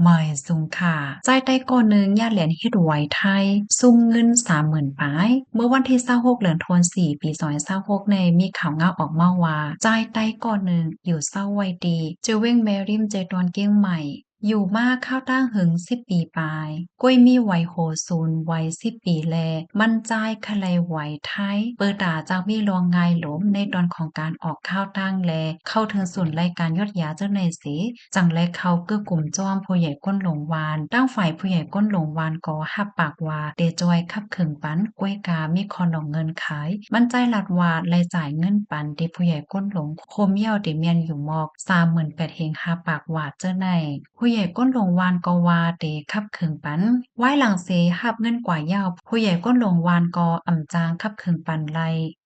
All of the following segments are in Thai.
หมายสูงค่ะจ่ายใต้ก่อนหนึ่งญาติเหรียญเฮ็ดไหวไทยซุ่มเงิน30,000ปายเมื่อวันที่26เดือนธันวาคมปี2026ในมีข่าวเงาออกมาว่าจ่ายใต้ก่อนหนึ่งอยู่เศร้าไว้ดีเจอเว้งแมริมเจดอนเกี้ยงใหม่อยู่มาข้าวตั้งหึง10 ปีปลายก้วยมีไหวโหซูนไว้10 ปีแลมั่นใจคะไลไหวไทยเปิดตาจากมีรองงายหลมในตอนของการออกข้าวตั้งแลเข้าถึงส่วนรายการยอดยาเจ้าในสีจังแลเขาเกื้อกลุ่มจอมผู้ใหญ่ก้นหลงวานตั้งฝ่ายผู้ใหญ่ก้นหลงวานก็หับปากว่าเดจอยขับขึงปันก้วยกามีคอนดองเงินขายมั่นใจหลัดว่ารายจ่ายเงินปันเดผู้ใหญ่ก้นหลงโคมเยี่ยวเดเมียนอยู่มอก38,000เฮงหาปากว่าเจ้าในผู้ใหญ่ก้นหลงวานก็ว่าเดขับขึงปันไว้หลังเสหับเงินกว่าเย้าผู้ใหญ่ก้นหลงวานก็อ่ำจางขับขึงปันไล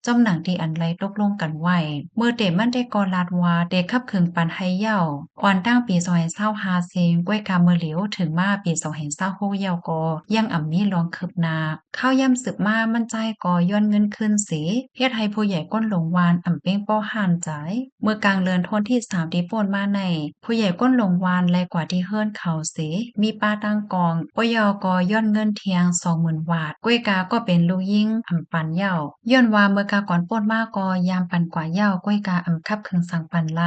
จอมหนังที่อันไรตกลงกันไว้เมื่อเดมันได้กอลาดว่าเดขับขึงปันให้เย้าอ่อนตั้งปี2025เซงก้วยกาเมื่อเหลียวถึงมาปี2026เย้าก็ยังอ่ำมีรองคืบหน้าข้าวย่ำสืบมามั่นใจก็ย้อนเงินคืนสีเฮ็ดให้ผู้ใหญ่ก้นหลงวานอ่ำเป้งป้อห่านใจเมื่อกลางเดือนธันวาคมที่3ที่ป่นมาในผู้ใหญ่ก้นหลงวานแลกว่าที่เฮิรนเขาเสมีป้าตั้งกองปยก็ย้อนเงินเทียง20,000บาทก้วยกาก็เป็นลูกยิ่งอ่ำปันเย้าย้อนว่าเมื่อกาก่อนป่นมาก็ยามปันกว่าเย้าก้วยกาอ่ำคับคึงสังปันไล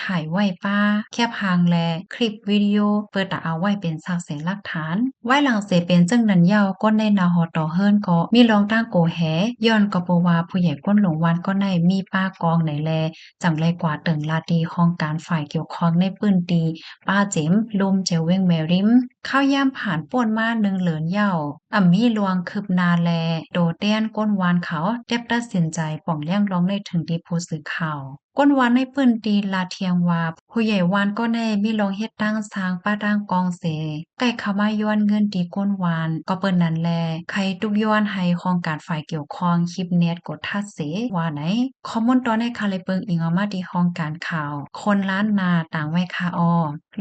ถ่ายไว้ป้าแคบหางแลคลิปวิดีโอเปิดตาเอาไว้เป็นสักเสหลักฐานไว้หลังเสเป็นจังนั้นเย้าก้นในนาหอต่อเฮิรนก็มีรองตั้งโกแหย้อนก็บ่ว่าผู้ใหญ่ก้นหลงวานก็ในมีป้ากองไหนแลจังไรกว่าเติงลาดีของการฝ่ายเกี่ยวข้องในปื้นตีป้าเจ๋มลุมเจวเวงแมริมข้าวยามผ่านป่นมา1เหลือนเย้าอ่ำมีลวงคืบนาแลโดเตียนก้นวานเขาเต็บตัดสินใจป่องเลี้ยงร้องในถึงที่ผู้สื่อข่าวก้นวานในปื้นตีลาเทียงว่าผู้ใหญ่วานก็แน่มีลองเฮ็ดตั้งสร้างป้าตั้งกองเสใกล้เข้ามาย้อนเงินตีก้นวานก็เปิ้นนั้นแลใครทุกย้อนให้ของการฝ่ายเกี่ยวข้องคลิปเน็ตกดทัดเสว่าไหนข้อมูลตอนในคาเลยเปิงอิงเอามาที่ห้องการข่าวคนล้านนาต่างไว้คาออ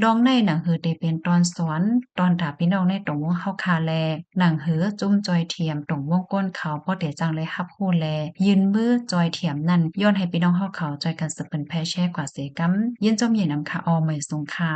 ลองในหนังหือได้เป็นตอนสอนตอนถาพี่น้องในตรงวงเฮาคาแลหนังหือจุ้มจอยเทียมตรงวงก้นเขาพอเดจังเลยฮับฮู้แลยืนมือจอยเทียมนั่นย้อนให้พี่น้องเฮาเขาจอยกันสืบเป็นแพ่แช่กว่าเสกำยินจอมเย็นนำค่ะออไม่สูงค่ะ